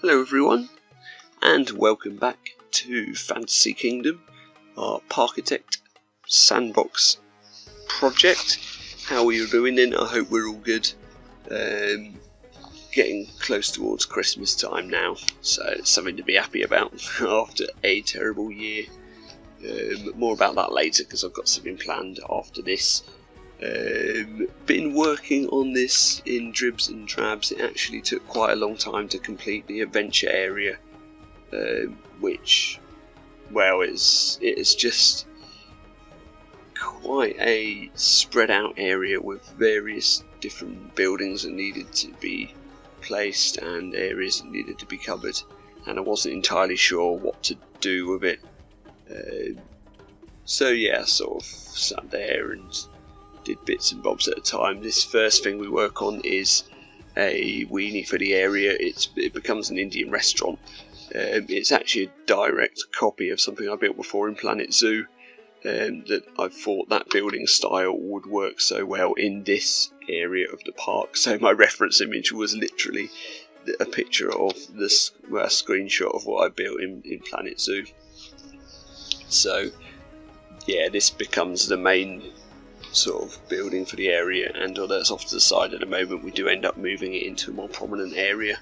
Hello everyone, and welcome back to Fantasy Kingdom, our Parkitect sandbox project. How are you doing then? I hope we're all good. Getting close towards Christmas time now, so it's something to be happy about after a terrible year. More about that later because I've got something planned after this. Been working on this in dribs and drabs. It actually took quite a long time to complete the adventure area, which, well, it's just quite a spread out area with various different buildings that needed to be placed and areas that needed to be covered, and I wasn't entirely sure what to do with it. So yeah, sort of sat there and did bits and bobs at a time. This first thing we work on is a weenie for the area. It becomes an Indian restaurant. It's actually a direct copy of something I built before in Planet Zoo, that I thought that building style would work so well in this area of the park. So my reference image was literally a picture of this, a screenshot of what I built in Planet Zoo. So yeah, this becomes the main sort of building for the area, and although it's off to the side at the moment, we do end up moving it into a more prominent area.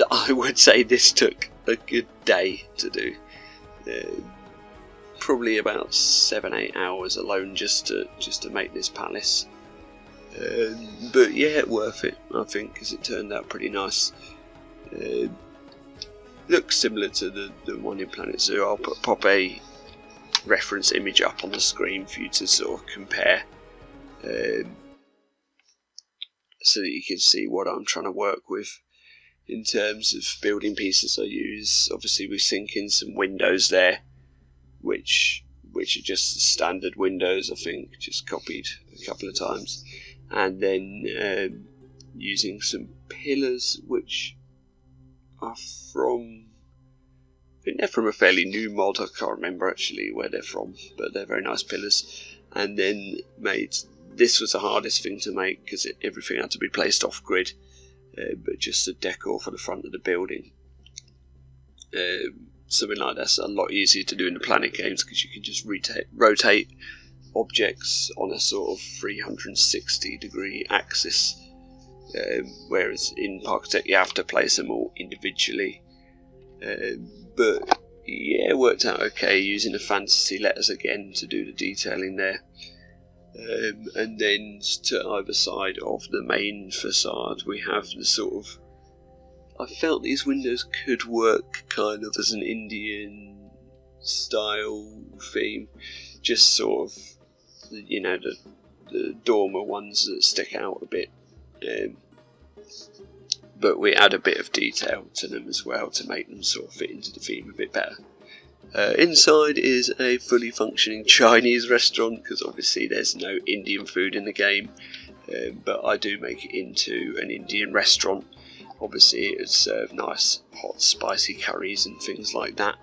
I would say this took a good day to do, probably about 7-8 hours alone just to make this palace. But yeah, worth it, I think, because it turned out pretty nice. Looks similar to the one in Planet Zoo. I'll pop a reference image up on the screen for you to sort of compare, so that you can see what I'm trying to work with in terms of building pieces I use. Obviously we sink in some windows there, which are just the standard windows, I think, just copied a couple of times, and then using some pillars which are from, I think they're from a fairly new mod. I can't remember actually where they're from, but they're very nice pillars. And then this was the hardest thing to make because everything had to be placed off grid, but just the decor for the front of the building. Something like that's a lot easier to do in the Planet games because you can just rotate objects on a sort of 360 degree axis, whereas in Parkitect you have to place them all individually. But yeah, it worked out okay using the fantasy letters again to do the detailing there. And then to either side of the main facade we have the sort of, I felt these windows could work kind of as an Indian style theme, just sort of, you know, the dormer ones that stick out a bit. But we add a bit of detail to them as well to make them sort of fit into the theme a bit better. Inside is a fully functioning Chinese restaurant because obviously there's no Indian food in the game, but I do make it into an Indian restaurant. Obviously it would serve nice hot spicy curries and things like that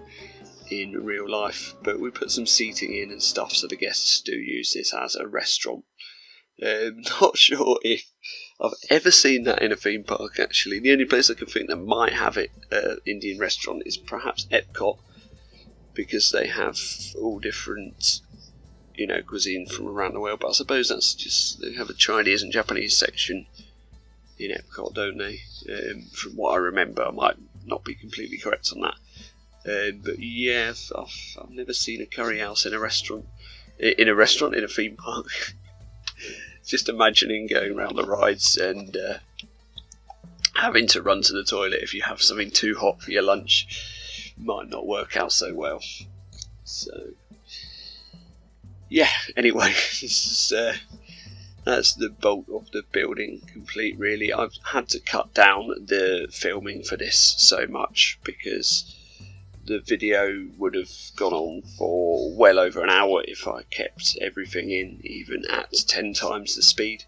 in real life, but we put some seating in and stuff so the guests do use this as a restaurant. Not sure if I've ever seen that in a theme park actually. The only place I can think that might have it, Indian restaurant, is perhaps Epcot, because they have all different, you know, cuisine from around the world. But I suppose that's just, they have a Chinese and Japanese section in Epcot, don't they? From what I remember, I might not be completely correct on that. But yeah, I've never seen a curry house in a restaurant. In a theme park. Just imagining going around the rides and having to run to the toilet if you have something too hot for your lunch might not work out so well. So yeah, anyway, that's the bulk of the building complete really. I've had to cut down the filming for this so much because the video would have gone on for well over an hour if I kept everything in, even at 10 times the speed.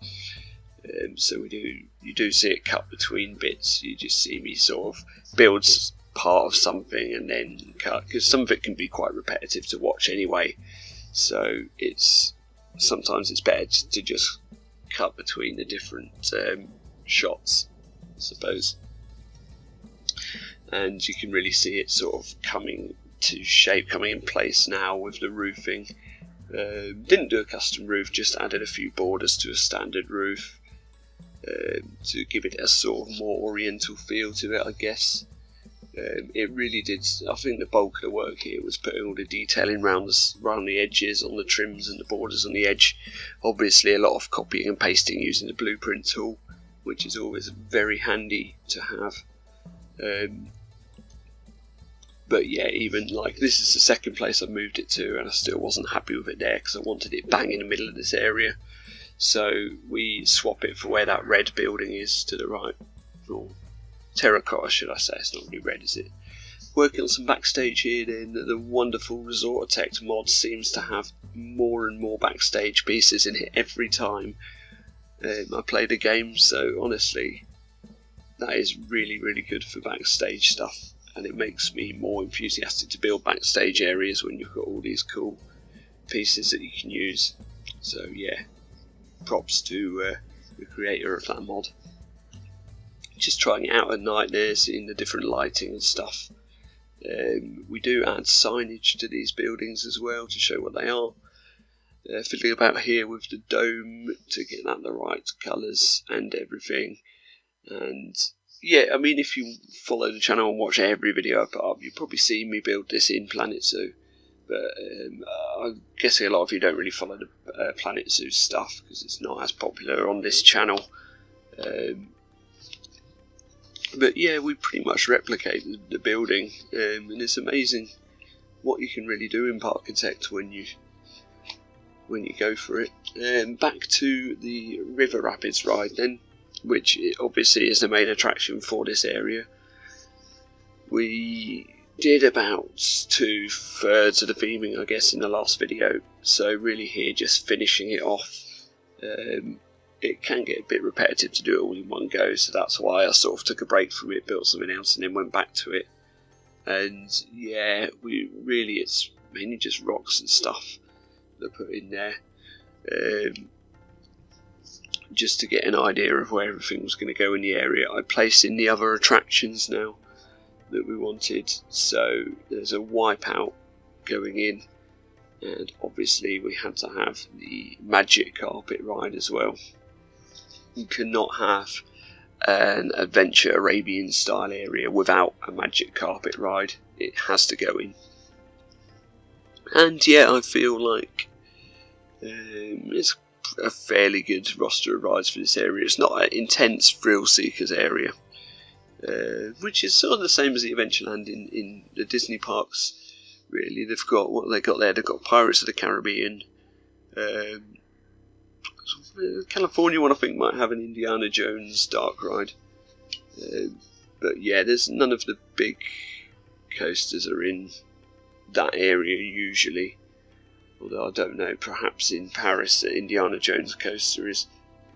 So you do see it cut between bits. You just see me sort of build part of something and then cut, because some of it can be quite repetitive to watch anyway. So sometimes it's better to just cut between the different shots, I suppose. and you can really see it sort of coming to shape, coming in place now with the roofing. Didn't do a custom roof, just added a few borders to a standard roof to give it a sort of more oriental feel to it, I guess. It really did. I think the bulk of the work here was putting all the detailing around the edges, on the trims and the borders on the edge. Obviously a lot of copying and pasting using the blueprint tool, which is always very handy to have. But yeah, even like this is the second place I moved it to, and I still wasn't happy with it there because I wanted it bang in the middle of this area. So we swap it for where that red building is to the right, or terracotta should I say, it's not really red, is it? Working on some Backstage here then. The wonderful Resortitect mod seems to have more and more Backstage pieces in it every time I play the game, so honestly that is really, really good for Backstage stuff, and it makes me more enthusiastic to build Backstage areas when you've got all these cool pieces that you can use. So yeah, props to the creator of that mod. Just trying it out at night there, seeing the different lighting and stuff. We do add signage to these buildings as well to show what they are. Fiddling about here with the dome to get that the right colours and everything. And yeah, I mean, if you follow the channel and watch every video I put up, you've probably seen me build this in Planet Zoo. But I'm guessing a lot of you don't really follow the Planet Zoo stuff because it's not as popular on this channel. But yeah, we pretty much replicate the building, and it's amazing what you can really do in Parkitect when you go for it. Back to the River Rapids ride then, which obviously is the main attraction for this area. We did about 2/3 of the theming, I guess, in the last video, so really here just finishing it off. It can get a bit repetitive to do it all in one go, so that's why I sort of took a break from it, built something else and then went back to it. And yeah, it's mainly just rocks and stuff that I put in there, just to get an idea of where everything was going to go in the area. I placed in the other attractions now that we wanted, so there's a wipeout going in, and obviously we had to have the magic carpet ride as well. You cannot have an adventure Arabian style area without a magic carpet ride. It has to go in. And yeah, I feel like it's a fairly good roster of rides for this area. It's not an intense thrill seekers area, which is sort of the same as the Adventureland in the Disney parks. Really, they've got what they got there. They've got Pirates of the Caribbean. California one I think might have an Indiana Jones dark ride, but yeah, there's none of the big coasters are in that area usually. Although I don't know, perhaps in Paris the Indiana Jones coaster is.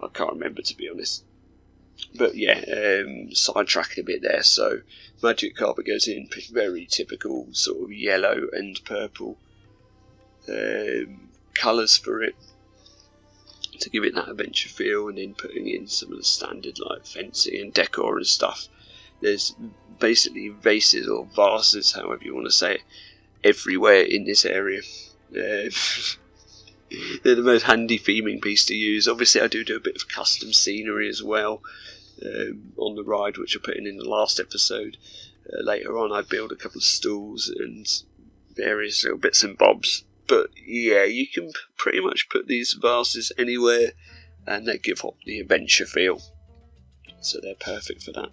I can't remember, to be honest. But yeah, sidetracking a bit there. So magic carpet goes in, very typical sort of yellow and purple colours for it, to give it that adventure feel, and then putting in some of the standard like fencing and decor and stuff. There's basically vases or vases, however you want to say it, everywhere in this area. They're the most handy theming piece to use. Obviously I do a bit of custom scenery as well on the ride, which I put in the last episode. Later on I build a couple of stools and various little bits and bobs. But yeah, you can pretty much put these vases anywhere and they give off the adventure feel. So they're perfect for that.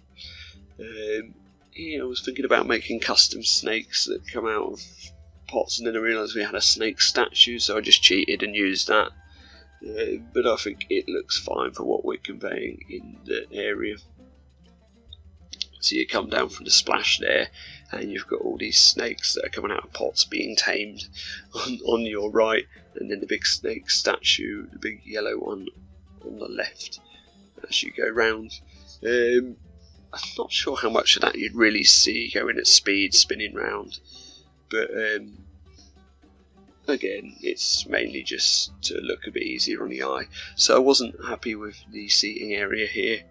Yeah, I was thinking about making custom snakes that come out of pots, and then I realised we had a snake statue, so I just cheated and used that. But I think it looks fine for what we're conveying in the area. So you come down from the splash there, and you've got all these snakes that are coming out of pots being tamed on your right, and then the big snake statue, the big yellow one on the left as you go round. I'm not sure how much of that you'd really see going at speed, spinning round, but again, it's mainly just to look a bit easier on the eye. So I wasn't happy with the seating area here,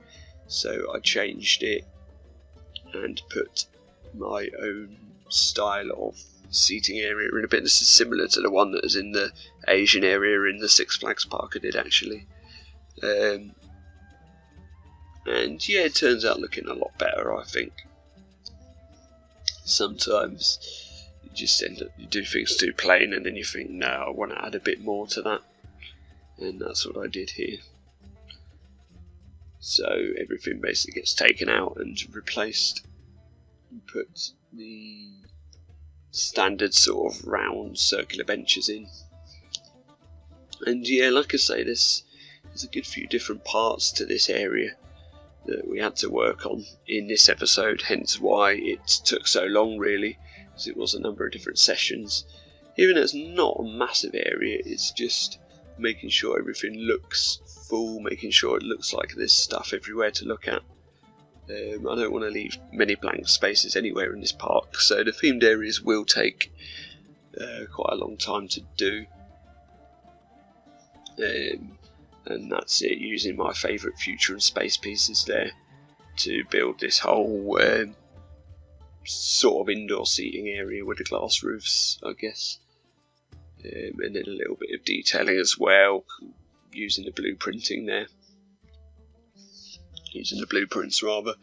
so I changed it and put my own style of seating area in a bit. This is similar to the one that was in the Asian area in the Six Flags park I did actually. And yeah, it turns out looking a lot better, I think. Sometimes you just end up, you do things too plain and then you think, no, I want to add a bit more to that. And that's what I did here. So everything basically gets taken out and replaced. And put the standard sort of round circular benches in. And yeah, like I say, there's a good few different parts to this area that we had to work on in this episode, hence why it took so long really, because it was a number of different sessions. Even though it's not a massive area, it's just making sure everything looks full, making sure it looks like there's stuff everywhere to look at. I don't want to leave many blank spaces anywhere in this park, so the themed areas will take quite a long time to do. And that's it, using my favourite future and space pieces there to build this whole sort of indoor seating area with the glass roofs, I guess. And then a little bit of detailing as well, using the blueprinting there. Using the blueprints rather.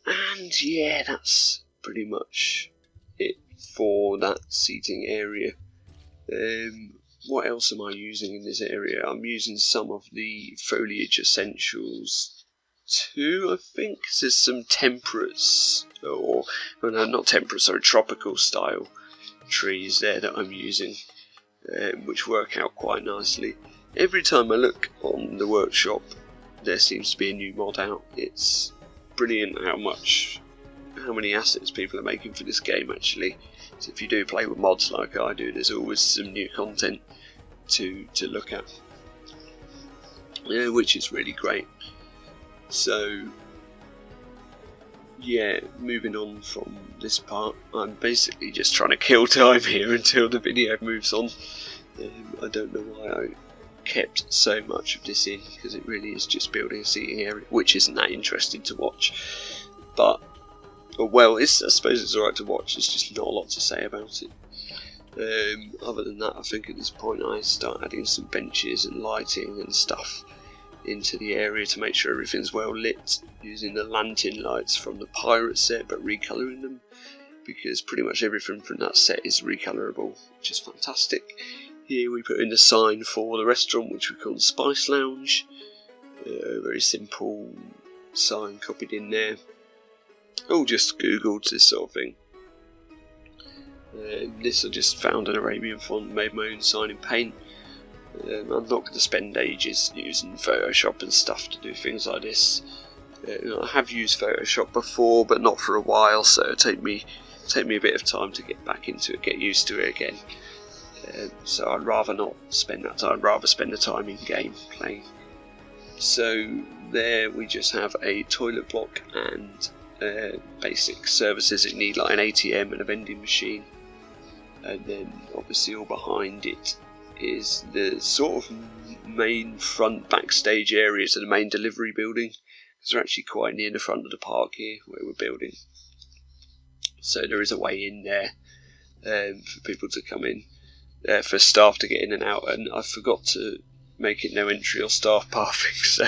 And yeah, that's pretty much it for that seating area. What else am I using in this area? I'm using some of the foliage essentials too, I think. There's some temperates, or well, no, not temperate, sorry, tropical style trees there that I'm using, which work out quite nicely. Every time I look on the workshop, there seems to be a new mod out. It's brilliant how many assets people are making for this game actually. So if you do play with mods like I do, there's always some new content to look at, which is really great. So yeah, moving on from this part, I'm basically just trying to kill time here until the video moves on. I don't know why I kept so much of this in, because it really is just building a seating area, which isn't that interesting to watch. But well, I suppose it's alright to watch, there's just not a lot to say about it. Other than that, I think at this point I start adding some benches and lighting and stuff into the area to make sure everything's well lit, using the lantern lights from the pirate set but recolouring them, because pretty much everything from that set is recolorable, which is fantastic. Here we put in the sign for the restaurant, which we call the Spice Lounge. Very simple sign copied in there. All just googled this sort of thing. This I just found an Arabian font, made my own sign in paint. I'm not going to spend ages using Photoshop and stuff to do things like this. I have used Photoshop before, but not for a while, so it'll take me a bit of time to get back into it, get used to it again. So I'd rather not spend that time, I'd rather spend the time in game playing. So there we just have a toilet block and basic services that you need, like an ATM and a vending machine. And then obviously all behind it is the sort of main front backstage areas of the main delivery building, because they're actually quite near the front of the park here where we're building. So there is a way in there for people to come in, for staff to get in and out, and I forgot to make it no entry or staff pathing, so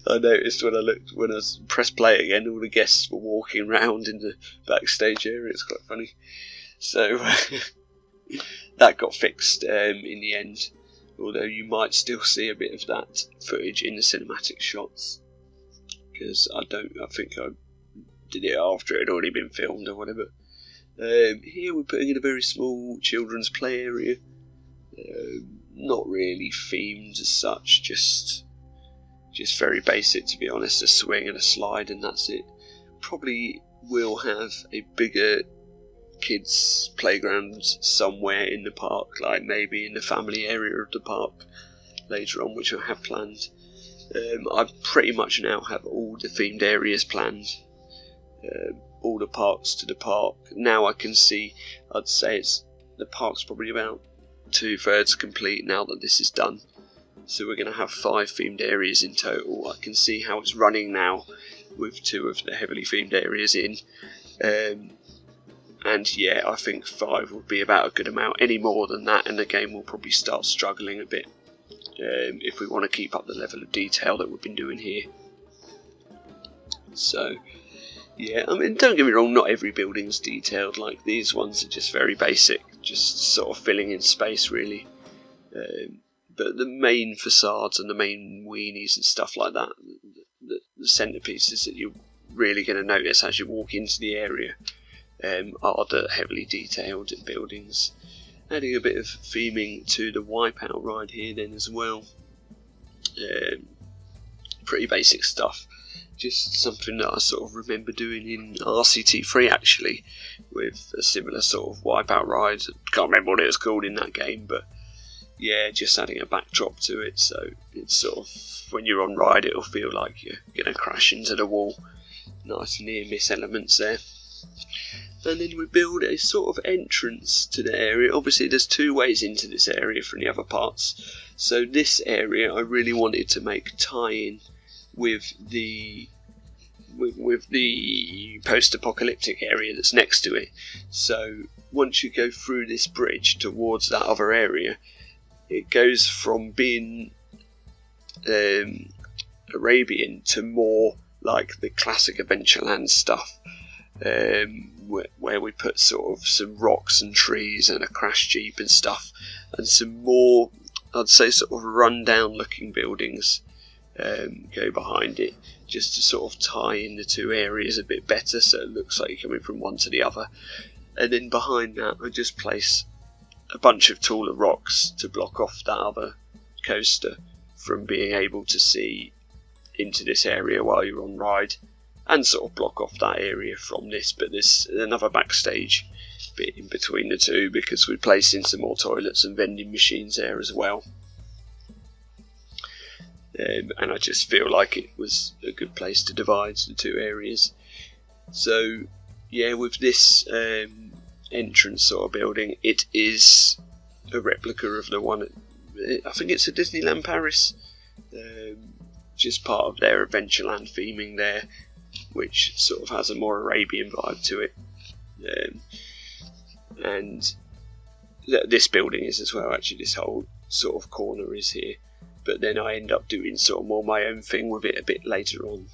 I noticed when I pressed play again, all the guests were walking around in the backstage area. It's quite funny. So that got fixed in the end, although you might still see a bit of that footage in the cinematic shots, because I think I did it after it had already been filmed or whatever. Here we're putting in a very small children's play area, not really themed as such, just very basic, to be honest, a swing and a slide and that's it. Probably will have a bigger kids playground somewhere in the park, like maybe in the family area of the park later on, which I have planned. I pretty much now have all the themed areas planned, all the parts to the park. Now I can see, I'd say the park's probably about 2/3 complete now that this is done. So we're going to have 5 themed areas in total. I can see how it's running now with 2 of the heavily themed areas in. And yeah, I think 5 would be about a good amount. Any more than that and the game will probably start struggling a bit, if we want to keep up the level of detail that we've been doing here. So yeah, I mean, don't get me wrong, not every building's detailed. Like, these ones are just very basic, just sort of filling in space really. But the main facades and the main weenies and stuff like that, the centerpieces that you're really going to notice as you walk into the area, are the heavily detailed buildings. Adding a bit of theming to the Wipeout ride here then as well. Pretty basic stuff. Just something that I sort of remember doing in RCT3 actually, with a similar sort of Wipeout ride. Can't remember what it was called in that game, but yeah, just adding a backdrop to it, so it's sort of, when you're on ride, it'll feel like you're going to crash into the wall. Nice near-miss elements there. And then we build a sort of entrance to the area. Obviously there's 2 ways into this area from the other parts. So this area I really wanted to make tie-in with the post-apocalyptic area that's next to it. So once you go through this bridge towards that other area, it goes from being Arabian to more like the classic Adventureland stuff, where we put sort of some rocks and trees and a crash jeep and stuff, and some more, I'd say, sort of run-down looking buildings go behind it, just to sort of tie in the 2 areas a bit better, so it looks like you're coming from one to the other. And then behind that I just place a bunch of taller rocks to block off that other coaster from being able to see into this area while you're on ride, and sort of block off that area from this. But there's another backstage bit in between the 2 because we placed in some more toilets and vending machines there as well. And I just feel like it was a good place to divide the 2 areas. So yeah, with this entrance sort of building, it is a replica of the one I think it's a Disneyland Paris, just part of their Adventureland theming there, which sort of has a more Arabian vibe to it. And this building is as well, actually. This whole sort of corner is here, but then I end up doing sort of more my own thing with it a bit later on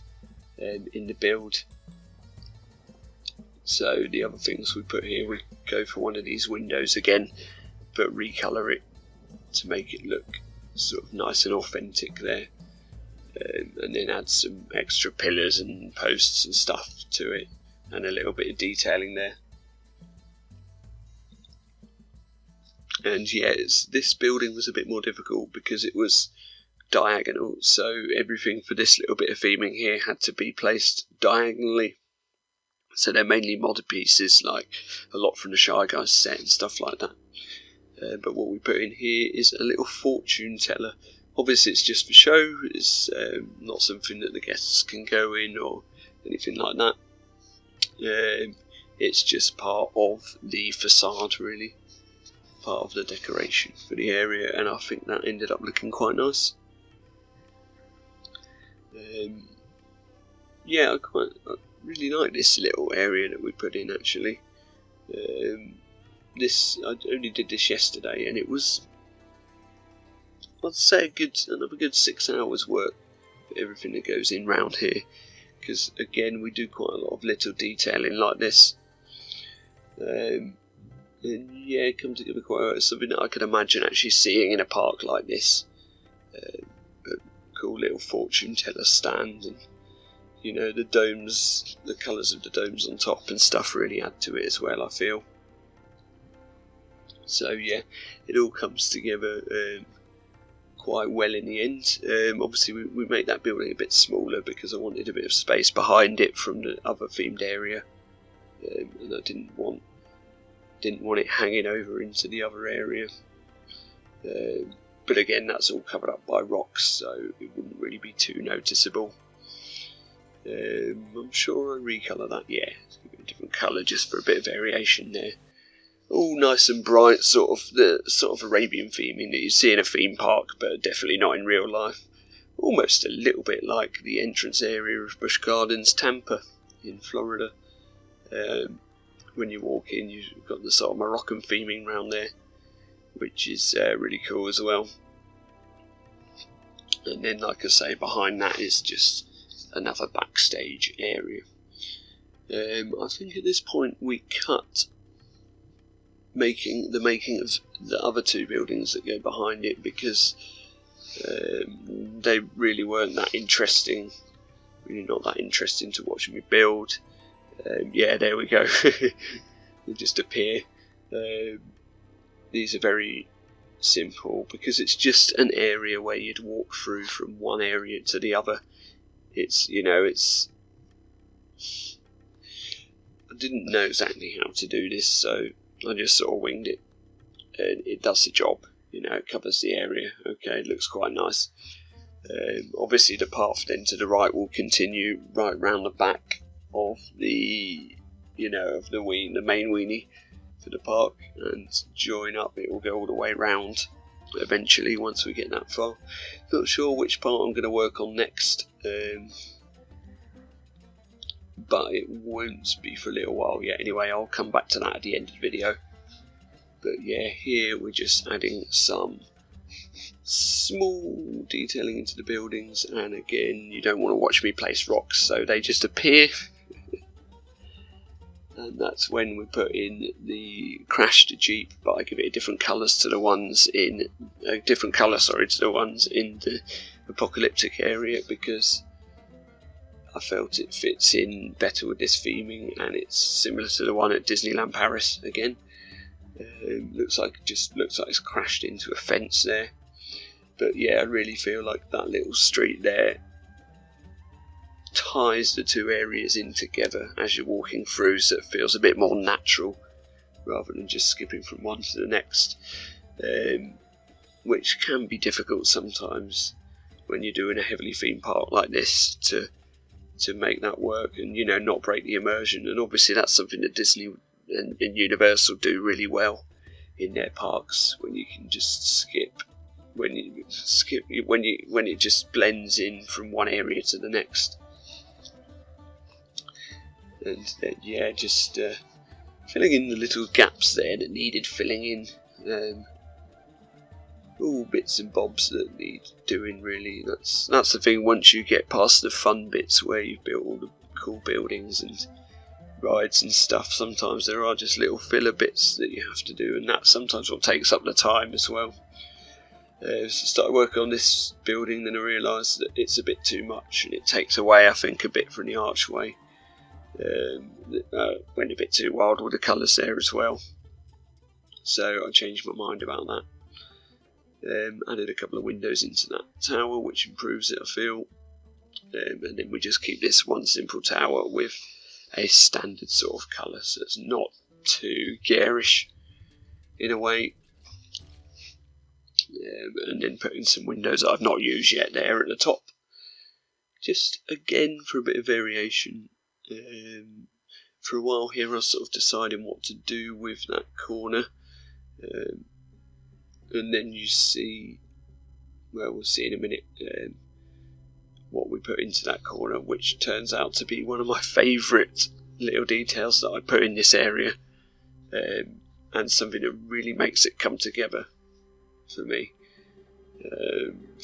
in the build. So the other things we put here, we go for one of these windows again, but recolour it to make it look sort of nice and authentic there, and then add some extra pillars and posts and stuff to it, and a little bit of detailing there. And yeah, this building was a bit more difficult because it was diagonal, so everything for this little bit of theming here had to be placed diagonally. So they're mainly modded pieces, like a lot from the Shy Guys set and stuff like that. But what we put in here is a little fortune teller. Obviously it's just for show, it's not something that the guests can go in or anything like that. It's just part of the facade really, part of the decoration for the area, and I think that ended up looking quite nice. Yeah, I really like this little area that we put in actually. I only did this yesterday, and it was, I'd say, another good 6 hours work for everything that goes in round here, because again we do quite a lot of little detailing like this, and yeah, it comes together quite well. It's something that I could imagine actually seeing in a park like this, a cool little fortune teller stand, and you know, the domes, the colours of the domes on top and stuff really add to it as well, I feel. So yeah, it all comes together quite well in the end. Obviously we made that building a bit smaller because I wanted a bit of space behind it from the other themed area, and I didn't want it hanging over into the other area. But again, that's all covered up by rocks, so it wouldn't really be too noticeable. I'm sure I recolour that, yeah, it's going to be a different colour just for a bit of variation there. All nice and bright, the sort of Arabian theming that you see in a theme park, but definitely not in real life. Almost a little bit like the entrance area of Busch Gardens Tampa in Florida. When you walk in, you've got the sort of Moroccan theming around there, which is really cool as well. And then, like I say, behind that is just another backstage area. I think at this point we cut the making of the other two buildings that go behind it, because they really weren't that interesting. Really not that interesting to watch me build. Yeah, there we go. They just appear. These are very simple because it's just an area where you'd walk through from one area to the other. It's, you know, it's... I didn't know exactly how to do this, so I just sort of winged it, and it does the job. You know, it covers the area. Okay, it looks quite nice. Obviously the path then to the right will continue right round the back of the, you know, of the main weenie for the park, and join up. It will go all the way round eventually once we get that far. Not sure which part I'm going to work on next, but it won't be for a little while yet. Anyway, I'll come back to that at the end of the video. But yeah, here we're just adding some small detailing into the buildings, and again, you don't want to watch me place rocks, so they just appear. And that's when we put in the crashed Jeep, but I give it different colours to the ones in to the ones in the apocalyptic area, because I felt it fits in better with this theming, and it's similar to the one at Disneyland Paris again. Looks like it's crashed into a fence there. But yeah, I really feel like that little street there ties the two areas in together as you're walking through, so it feels a bit more natural rather than just skipping from one to the next, which can be difficult sometimes when you're doing a heavily themed park like this to make that work and, you know, not break the immersion. And obviously that's something that Disney and Universal do really well in their parks, when you can just skip when it just blends in from one area to the next. And then, yeah, just filling in the little gaps there that needed filling in. All bits and bobs that need doing, really. That's the thing. Once you get past the fun bits where you've built all the cool buildings and rides and stuff, sometimes there are just little filler bits that you have to do, and that sometimes what takes up the time as well. So I started working on this building, then I realised that it's a bit too much, and it takes away, I think, a bit from the archway. Went a bit too wild with the colours there as well, so I changed my mind about that. Added a couple of windows into that tower, which improves it, I feel. And then we just keep this one simple tower with a standard sort of colour, so it's not too garish in a way. And then put in some windows that I've not used yet there at the top, just again for a bit of variation. For a while here I was sort of deciding what to do with that corner, and then you see, well, we'll see in a minute what we put into that corner, which turns out to be one of my favourite little details that I put in this area, and something that really makes it come together for me.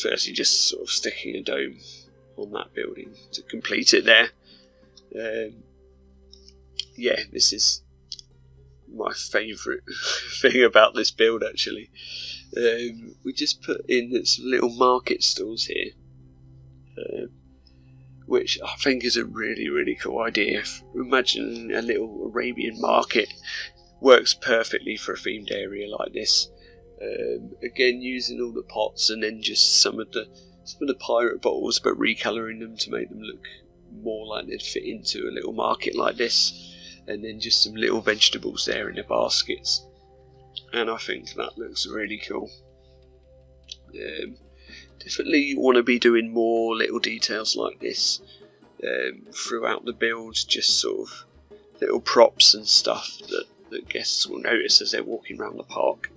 Firstly, just sort of sticking a dome on that building to complete it there. Yeah, this is my favourite thing about this build, actually. We just put in some little market stalls here, which I think is a really, really cool idea. Imagine a little Arabian market. Works perfectly for a themed area like this. Again, using all the pots and then just some of the pirate bottles, but recolouring them to make them look more like they'd fit into a little market like this. And then just some little vegetables there in the baskets, and I think that looks really cool. Definitely want to be doing more little details like this throughout the build, just sort of little props and stuff that guests will notice as they're walking around the park.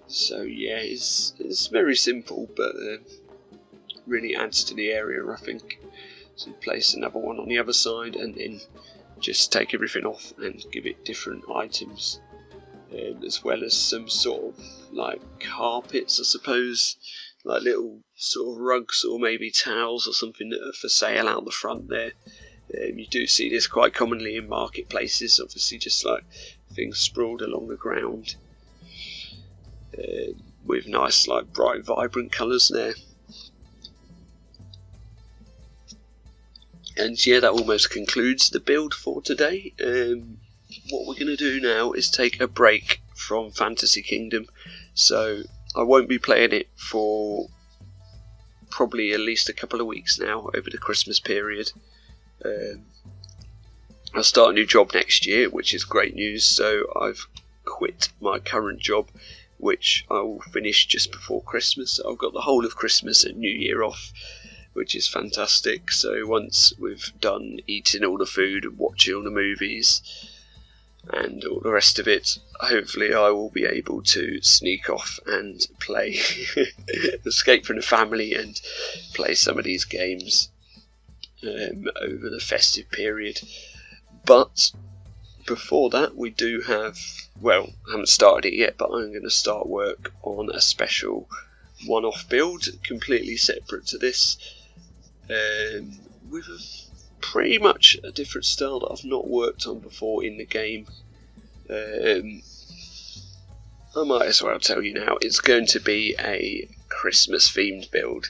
So yeah, it's very simple, but really adds to the area, I think. So place another one on the other side, and then just take everything off and give it different items, as well as some sort of like carpets, I suppose, like little sort of rugs or maybe towels or something that are for sale out the front there. You do see this quite commonly in marketplaces, obviously, just like things sprawled along the ground, with nice like bright vibrant colours there. And yeah, that almost concludes the build for today. What we're going to do now is take a break from Fantasy Kingdom, so I won't be playing it for probably at least a couple of weeks now over the Christmas period. I'll start a new job next year, which is great news. So I've quit my current job, which I will finish just before Christmas. So I've got the whole of Christmas and New Year off, which is fantastic. So once we've done eating all the food and watching all the movies and all the rest of it, hopefully I will be able to sneak off and play Escape from the Family and play some of these games over the festive period. But before that, we do have, well, I haven't started it yet, but I'm going to start work on a special one-off build completely separate to this, with pretty much a different style that I've not worked on before in the game. I might as well tell you now, it's going to be a Christmas themed build,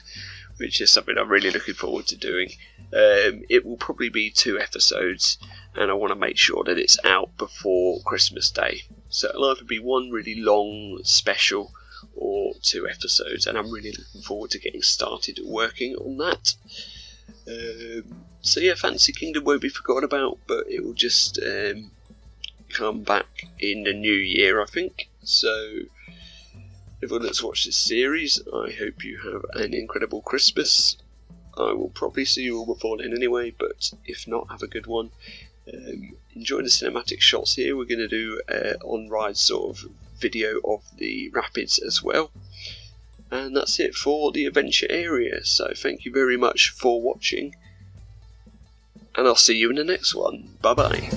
which is something I'm really looking forward to doing. It will probably be 2 episodes, and I want to make sure that it's out before Christmas Day. So it'll either be one really long special or 2 episodes, and I'm really looking forward to getting started working on that. So yeah, Fantasy Kingdom won't be forgotten about, but it will just come back in the new year, I think. So everyone that's watched this series, I hope you have an incredible Christmas. I will probably see you all before then anyway, but if not, have a good one. Enjoy the cinematic shots here. We're going to do an on-ride sort of video of the rapids as well. And that's it for the adventure area. So thank you very much for watching, and I'll see you in the next one. Bye bye.